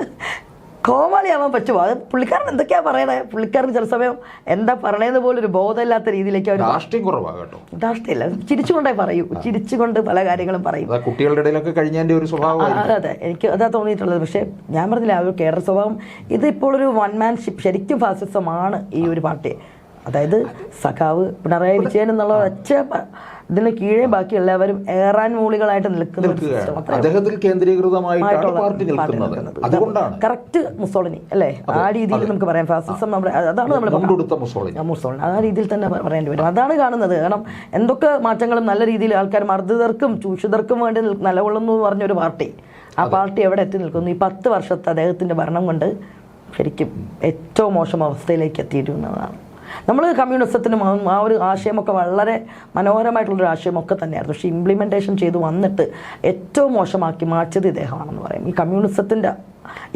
കോമാളിയാവാൻ പറ്റുമോ? അത് പുള്ളിക്കാരൻ എന്തൊക്കെയാ പറയണേ, പുള്ളിക്കാരൻ ചില സമയം എന്താ പറയണേന്ന് പോലും ഒരു ബോധമില്ലാത്ത രീതിയിലേക്ക് അവർ രാഷ്ട്രീയം കുറവാകട്ടോ. രാഷ്ട്രീയമില്ല, ചിരിച്ചുകൊണ്ടേ പറയൂ, ചിരിച്ചുകൊണ്ട് പല കാര്യങ്ങളും പറയും. കുട്ടികളുടെ ഇടയിലൊക്കെ കഴിഞ്ഞതിന്റെ ഒരു സ്വഭാവം. അതെ, എനിക്ക് അതാ തോന്നിയിട്ടുള്ളത്. പക്ഷെ ഞാൻ പറഞ്ഞില്ല, ആ ഒരു കേഡർ സ്വഭാവം ഇതിപ്പോൾ ഒരു വൺമാൻഷിപ്പ്, ശരിക്കും ഫാസിസമാണ് ഈ ഒരു പാർട്ടി. അതായത് സഖാവ് പിണറായി വിജയൻ എന്നുള്ള ഒറ്റ ഇതിന് കീഴേ ബാക്കി എല്ലാവരും ഏറാൻ മൂളികളായിട്ട് നിൽക്കുന്ന അദ്ദേഹത്തിൽ കേന്ദ്രീകൃതമായിട്ടാണ് പാർട്ടി നിൽക്കുന്നത്. അതുകൊണ്ടാണ് കറക്റ്റ് മുസോളിനി അല്ലേ, ആ രീതിയിൽ നമുക്ക് പറയാം. ഫാസിസം നമ്മുടെ അതാണ് നമ്മൾ മുസോളിനി, ആ രീതിയിൽ തന്നെ പറയേണ്ടി വരും. അതാണ് കാണുന്നത്. കാരണം എന്തൊക്കെ മാറ്റങ്ങളും നല്ല രീതിയിൽ ആൾക്കാർ മർദ്ദിതർക്കും ചൂഷിതർക്കും വേണ്ടി നിലകൊള്ളുന്നു എന്ന് പറഞ്ഞൊരു പാർട്ടി, ആ പാർട്ടി എവിടെ എത്തി നിൽക്കുന്നു? ഈ 10 വർഷത്തെ അദ്ദേഹത്തിന്റെ ഭരണം കൊണ്ട് ശരിക്കും ഏറ്റവും മോശം അവസ്ഥയിലേക്ക് എത്തിയിരുന്നതാണ്. നമ്മൾ കമ്മ്യൂണിസത്തിന് ആ ഒരു ആശയമൊക്കെ വളരെ മനോഹരമായിട്ടുള്ളൊരു ആശയമൊക്കെ തന്നെയായിരുന്നു. പക്ഷേ ഇംപ്ലിമെൻറ്റേഷൻ ചെയ്ത് വന്നിട്ട് ഏറ്റവും മോശമാക്കി മാറ്റിയത് ഇദ്ദേഹമാണെന്ന് പറയും. ഈ കമ്മ്യൂണിസത്തിൻ്റെ,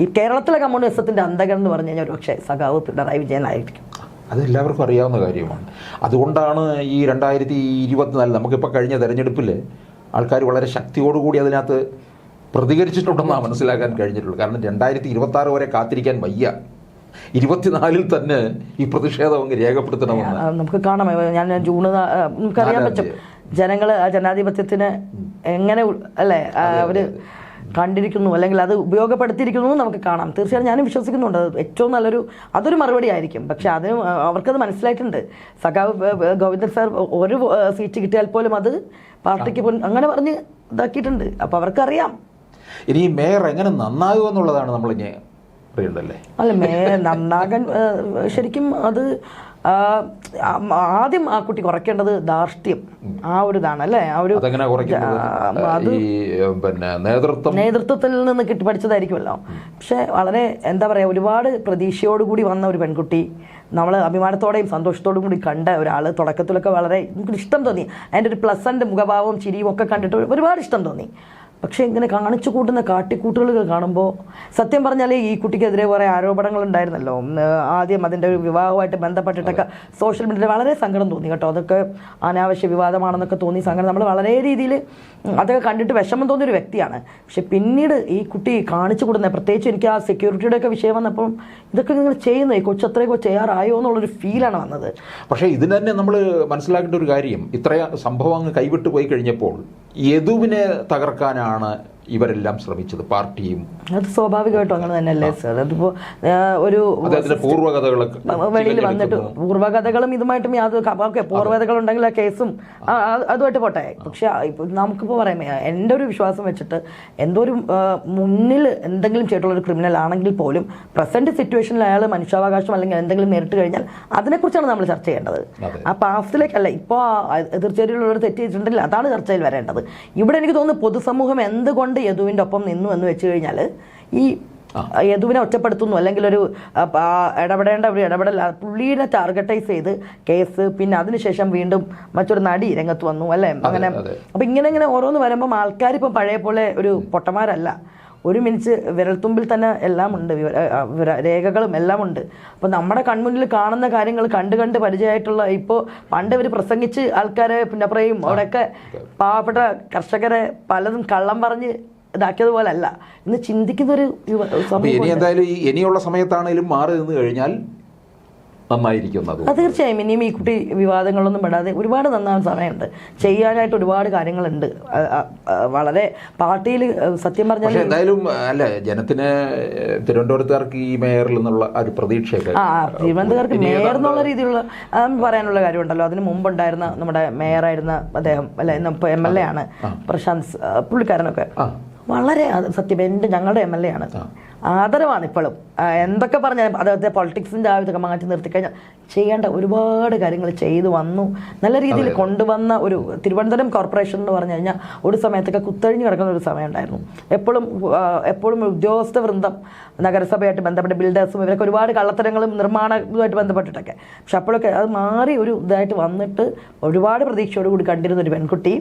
ഈ കേരളത്തിലെ കമ്മ്യൂണിസത്തിൻ്റെ അന്തകൻ എന്ന് പറഞ്ഞു കഴിഞ്ഞാൽ ഒരു പക്ഷേ സഖാവ് പിണറായി വിജയനായിരിക്കും. അതെല്ലാവർക്കും അറിയാവുന്ന കാര്യമാണ്. അതുകൊണ്ടാണ് ഈ 2024 നമുക്കിപ്പോൾ കഴിഞ്ഞ തെരഞ്ഞെടുപ്പിൽ ആൾക്കാർ വളരെ ശക്തിയോടുകൂടി അതിനകത്ത് പ്രതികരിച്ചിട്ടുണ്ടെന്നാണ് മനസ്സിലാക്കാൻ കഴിഞ്ഞിട്ടുള്ളൂ. കാരണം 2026 വരെ കാത്തിരിക്കാൻ വയ്യ. 24 തന്നെ ഈ പ്രതിഷേധം അങ്ങ് രേഖപ്പെടുത്തണമെന്ന് നമുക്ക് കാണാം. ഞാൻ ജൂൺ നമുക്കറിയാൻ പറ്റും ജനങ്ങൾ ആ ജനാധിപത്യത്തിന് എങ്ങനെ അല്ലേ അവര് കണ്ടിരിക്കുന്നു, അല്ലെങ്കിൽ അത് ഉപയോഗപ്പെടുത്തിയിരിക്കുന്നു നമുക്ക് കാണാം. തീർച്ചയായും ഞാനും വിശ്വസിക്കുന്നുണ്ട് ഏറ്റവും അതൊരു മറുപടി ആയിരിക്കും. പക്ഷെ അതിന് അവർക്കത് മനസ്സിലായിട്ടുണ്ട്. സഖാവ് ഗോവിന്ദൻ സാർ ഒരു സീറ്റ് കിട്ടിയാൽ പോലും അത് പാർട്ടിക്ക് അങ്ങനെ പറഞ്ഞ് ഇതാക്കിയിട്ടുണ്ട്. അപ്പോൾ അവർക്കറിയാം. ഇനി മേയർ എങ്ങനെ നന്നാകുമെന്നുള്ളതാണ് നമ്മളിങ്ങനെ അറിയണ്ടല്ലേ? അല്ല, നന്നാകാൻ ശരിക്കും അത് ആദ്യം ആ കുട്ടി കുറയ്ക്കേണ്ടത് ധാർഷ്ട്യം, ആ ഒരു ഇതാണ് അല്ലേ? ആ ഒരു നേതൃത്വത്തിൽ നിന്ന് പഠിച്ചതായിരിക്കുമല്ലോ. പക്ഷെ വളരെ എന്താ പറയുക, ഒരുപാട് പ്രതീക്ഷയോടുകൂടി വന്ന ഒരു പെൺകുട്ടി, നമ്മൾ അഭിമാനത്തോടെയും സന്തോഷത്തോടും കൂടി കണ്ട ഒരാൾ, തുടക്കത്തിലൊക്കെ വളരെ നമുക്ക് ഇഷ്ടം തോന്നി. അതിൻ്റെ ഒരു പ്ലസൻ്റ് മുഖഭാവവും ചിരിയും ഒക്കെ കണ്ടിട്ട് ഒരുപാട് ഇഷ്ടം തോന്നി. പക്ഷേ ഇങ്ങനെ കാണിച്ചു കൂട്ടുന്ന കാട്ടിക്കൂട്ടുകൾ കാണുമ്പോൾ സത്യം പറഞ്ഞാൽ ഈ കുട്ടിക്കെതിരെ കുറേ ആരോപണങ്ങൾ ഉണ്ടായിരുന്നല്ലോ ആദ്യം. അതിൻ്റെ ഒരു വിവാഹവുമായിട്ട് ബന്ധപ്പെട്ടിട്ടൊക്കെ സോഷ്യൽ മീഡിയയിൽ വളരെ സങ്കടം തോന്നി കേട്ടോ. അതൊക്കെ അനാവശ്യ വിവാദമാണെന്നൊക്കെ തോന്നി സങ്കടം. നമ്മൾ വളരെ രീതിയിൽ അതൊക്കെ കണ്ടിട്ട് വിഷമം തോന്നിയൊരു വ്യക്തിയാണ്. പക്ഷെ പിന്നീട് ഈ കുട്ടി കാണിച്ചു കൊടുക്കുന്നത്, പ്രത്യേകിച്ച് എനിക്ക് ആ സെക്യൂരിറ്റിയുടെ ഒക്കെ വിഷയം വന്നപ്പം ഇതൊക്കെ നിങ്ങൾ ചെയ്യുന്നത് ഈ കൊച്ചത്രയൊക്കെ ചെയ്യാറായോ എന്നുള്ളൊരു ഫീലാണ് വന്നത്. പക്ഷേ ഇതിന് തന്നെ നമ്മൾ മനസ്സിലാക്കേണ്ട ഒരു കാര്യം, ഇത്രയും സംഭവം അങ്ങ് കൈവിട്ട് പോയി കഴിഞ്ഞപ്പോൾ യദുവിനെ തകർക്കാനാണ് ഇവരെല്ലാം ശ്രമിച്ചത്, പാർട്ടിയും. അത് സ്വാഭാവികമായിട്ടും അങ്ങനെ തന്നെയല്ലേ സാർ? അതിപ്പോ ഒരു വെളിയിൽ വന്നിട്ട് പൂർവ്വകഥകളും ഇതുമായിട്ടും യാതൊരു പൂർവ്വകഥകൾ ഉണ്ടെങ്കിൽ ആ കേസും അതുമായിട്ട് പോട്ടെ. പക്ഷെ നമുക്കിപ്പോൾ പറയാം, എൻ്റെ ഒരു വിശ്വാസം വെച്ചിട്ട് എന്തോ ഒരു മുന്നിൽ എന്തെങ്കിലും ചെയ്തിട്ടുള്ളൊരു ക്രിമിനൽ ആണെങ്കിൽ പോലും പ്രസന്റ് സിറ്റുവേഷനിൽ അയാൾ മനുഷ്യാവകാശം അല്ലെങ്കിൽ എന്തെങ്കിലും നേരിട്ട് കഴിഞ്ഞാൽ അതിനെക്കുറിച്ചാണ് നമ്മൾ ചർച്ച ചെയ്യേണ്ടത്. ആ പാസ്റ്റിലേക്കല്ല. ഇപ്പോൾ എതിർച്ചേരിയിലുള്ളവർ തെറ്റ് ചെയ്തിട്ടുണ്ടെങ്കിൽ അതാണ് ചർച്ചയിൽ വരേണ്ടത്. ഇവിടെ എനിക്ക് തോന്നുന്നു പൊതുസമൂഹം എന്തുകൊണ്ട് യദുവിൻ്റെ ഒപ്പം നിന്നു എന്ന് വെച്ച് കഴിഞ്ഞാൽ ഈ യദുവിനെ ഒറ്റപ്പെടുത്തുന്നു, അല്ലെങ്കിൽ ഒരു ഇടപെടേണ്ട ഒരു ഇടപെടൽ, പുള്ളിയെ ടാർഗറ്റൈസ് ചെയ്ത് കേസ്, പിന്നെ അതിനുശേഷം വീണ്ടും മറ്റൊരു നടി രംഗത്ത് വന്നു അല്ലേ? അങ്ങനെ അപ്പം ഇങ്ങനെ ഓരോന്ന് വരുമ്പം ആൾക്കാരിപ്പം പഴയ പോലെ ഒരു പൊട്ടന്മാരല്ല. ഒരു മിനിറ്റ് വിരൽത്തുമ്പിൽ തന്നെ എല്ലാം ഉണ്ട്, രേഖകളും എല്ലാം ഉണ്ട്. അപ്പോൾ നമ്മുടെ കൺമുന്നിൽ കാണുന്ന കാര്യങ്ങൾ കണ്ട് പരിചയമായിട്ടുള്ള, ഇപ്പോൾ പണ്ട് ഇവർ പ്രസംഗിച്ച് ആൾക്കാരെ പിന്നെ പറയും അവിടെയൊക്കെ പാവപ്പെട്ട കർഷകരെ പലതും കള്ളം പറഞ്ഞ് ഇതാക്കിയതുപോലല്ല ഇന്ന് ചിന്തിക്കുന്നൊരു എന്തായാലും ഇനിയുള്ള സമയത്താണേലും മാറി നിന്ന് കഴിഞ്ഞാൽ നന്നായിരിക്കും. അത് തീർച്ചയായും ഇനിയും ഈ കുട്ടി വിവാദങ്ങളൊന്നും പെടാതെ ഒരുപാട് നന്നാവാൻ സമയമുണ്ട്. ചെയ്യാനായിട്ട് ഒരുപാട് കാര്യങ്ങളുണ്ട്. വളരെ പാർട്ടിയിൽ സത്യം പറഞ്ഞാൽ എന്തായാലും അല്ല, ജനത്തിന് തിരുവനന്തപുരത്തുകാർക്ക് ഈ മേയറിൽ നിന്നുള്ള ഒരു പ്രതീക്ഷയൊക്കെ, തിരുവനന്തപുരത്ത് മേയർ എന്നുള്ള രീതിയിലുള്ള പറയാനുള്ള കാര്യമുണ്ടല്ലോ. അതിന് മുമ്പുണ്ടായിരുന്ന നമ്മുടെ മേയറായിരുന്ന അദ്ദേഹം അല്ലെ, ഇപ്പോൾ MLA ആണ് പ്രശാന്ത്, പുള്ളിക്കാരനൊക്കെ വളരെ സത്യം ഞങ്ങളുടെ MLA ആണ്. ആദരവാണ് ഇപ്പോഴും. എന്തൊക്കെ പറഞ്ഞാൽ അദ്ദേഹത്തെ പൊളിറ്റിക്സിൻ്റെ ആ ഇതൊക്കെ മാറ്റി നിർത്തിക്കഴിഞ്ഞാൽ ചെയ്യേണ്ട ഒരുപാട് കാര്യങ്ങൾ ചെയ്തു വന്നു. നല്ല രീതിയിൽ കൊണ്ടുവന്ന ഒരു തിരുവനന്തപുരം കോർപ്പറേഷൻ എന്ന് പറഞ്ഞു കഴിഞ്ഞാൽ ഒരു സമയത്തൊക്കെ കുത്തഴിഞ്ഞ് കിടക്കുന്ന ഒരു സമയം ഉണ്ടായിരുന്നു. എപ്പോഴും ഉദ്യോഗസ്ഥ വൃന്ദം, നഗരസഭയായിട്ട് ബന്ധപ്പെട്ട ബിൽഡേഴ്സും ഇവരൊക്കെ ഒരുപാട് കള്ളത്തരങ്ങളും നിർമ്മാണ ഇതുമായിട്ട് ബന്ധപ്പെട്ടിട്ടൊക്കെ. പക്ഷെ അപ്പോഴൊക്കെ അത് മാറി ഒരു ഇതായിട്ട് വന്നിട്ട് ഒരുപാട് പ്രതീക്ഷയോടുകൂടി കണ്ടിരുന്ന ഒരു പെൺകുട്ടി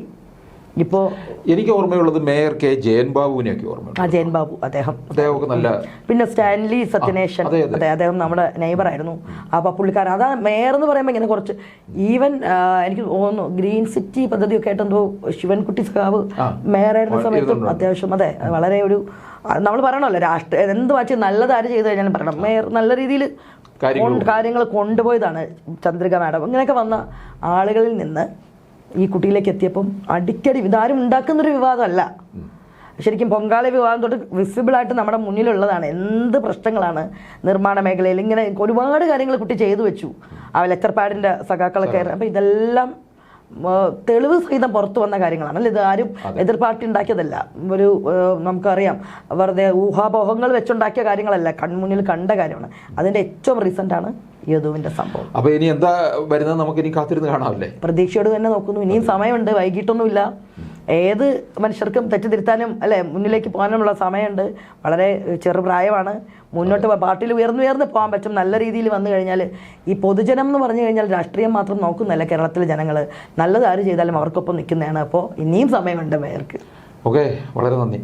ഇപ്പോൾ എനിക്ക് ഓർമ്മയുള്ളത് മേയർ കെ ജയൻ ബാബുവിനെയൊക്കെ ഓർമ്മ. ജയൻ ബാബു അദ്ദേഹമൊക്കെ നല്ല, പിന്നെ സ്റ്റാൻലി സത്യനേശൻ, അതെ അദ്ദേഹം നമ്മുടെ നെയ്ബറായിരുന്നു. അപ്പോൾ പുള്ളിക്കാരൻ അതാ മേയർ എന്ന് പറയുമ്പോൾ ഇങ്ങനെ കുറച്ച് ഈവൻ എനിക്ക് തോന്നുന്നു ഗ്രീൻ സിറ്റി പദ്ധതിയൊക്കെ ആയിട്ട് എന്തോ ശിവൻകുട്ടി സഖാവ് മേയറായിരുന്ന സമയത്തും അത്യാവശ്യം അതെ വളരെ ഒരു നമ്മൾ പറയണമല്ലോ രാഷ്ട്രീയ എന്ത് മാറ്റി നല്ലതാര് ചെയ്ത് കഴിഞ്ഞാലും പറയണം. മേയർ നല്ല രീതിയിൽ കാര്യങ്ങൾ കൊണ്ടുപോയതാണ്. ചന്ദ്രിക മാഡം ഇങ്ങനെയൊക്കെ വന്ന ആളുകളിൽ നിന്ന് ഈ കുട്ടിയിലേക്ക് എത്തിയപ്പം അടിക്കടി ഇതാരും ഉണ്ടാക്കുന്നൊരു വിവാദമല്ല. ശരിക്കും പൊങ്കാല വിവാദം തൊട്ട് വിസിബിളായിട്ട് നമ്മുടെ മുന്നിലുള്ളതാണ്. എന്ത് പ്രശ്നങ്ങളാണ് നിർമ്മാണ മേഖലയിൽ, ഇങ്ങനെ ഒരുപാട് കാര്യങ്ങൾ കുട്ടി ചെയ്തു വെച്ചു. ആ ലെറ്റർ പാഡിൻ്റെ സഖാക്കളൊക്കെ. അപ്പം ഇതെല്ലാം തെളിവ് സഹിതം പുറത്തു വന്ന കാര്യങ്ങളാണ് അല്ലേ? ഇത് ആരും എതിർ പാർട്ടി ഉണ്ടാക്കിയതല്ല. ഒരു നമുക്കറിയാം വെറുതെ ഊഹാപോഹങ്ങൾ വെച്ചുണ്ടാക്കിയ കാര്യങ്ങളല്ല, കൺമുന്നിൽ കണ്ട കാര്യമാണ്. അതിൻ്റെ ഏറ്റവും റീസെൻ്റ് ആണ് യദുവിൻ്റെ സംഭവം. അപ്പോൾ ഇനി എന്താ വരുന്നത് നമുക്ക് ഇനി കാത്തിരുന്ന് കാണാമല്ലേ? പ്രതീക്ഷയോട് തന്നെ നോക്കുന്നു. ഇനിയും സമയമുണ്ട്, വൈകിട്ടൊന്നുമില്ല. ഏത് മനുഷ്യർക്കും തെറ്റിതിരുത്താനും അല്ലെ മുന്നിലേക്ക് പോകാനുമുള്ള സമയമുണ്ട്. വളരെ ചെറുപ്രായമാണ്. മുന്നോട്ട് പാർട്ടിയിൽ ഉയർന്നു പോകാൻ പറ്റും. നല്ല രീതിയിൽ വന്നു കഴിഞ്ഞാൽ ഈ പൊതുജനം എന്ന് പറഞ്ഞു കഴിഞ്ഞാൽ രാഷ്ട്രീയം മാത്രം നോക്കുന്നല്ല കേരളത്തിലെ ജനങ്ങൾ. നല്ലത് ആര് ചെയ്താലും അവർക്കൊപ്പം നിൽക്കുന്നതാണ്. അപ്പോൾ ഇനിയും സമയമുണ്ട് മേയർക്ക്. ഓക്കെ, വളരെ നന്ദി.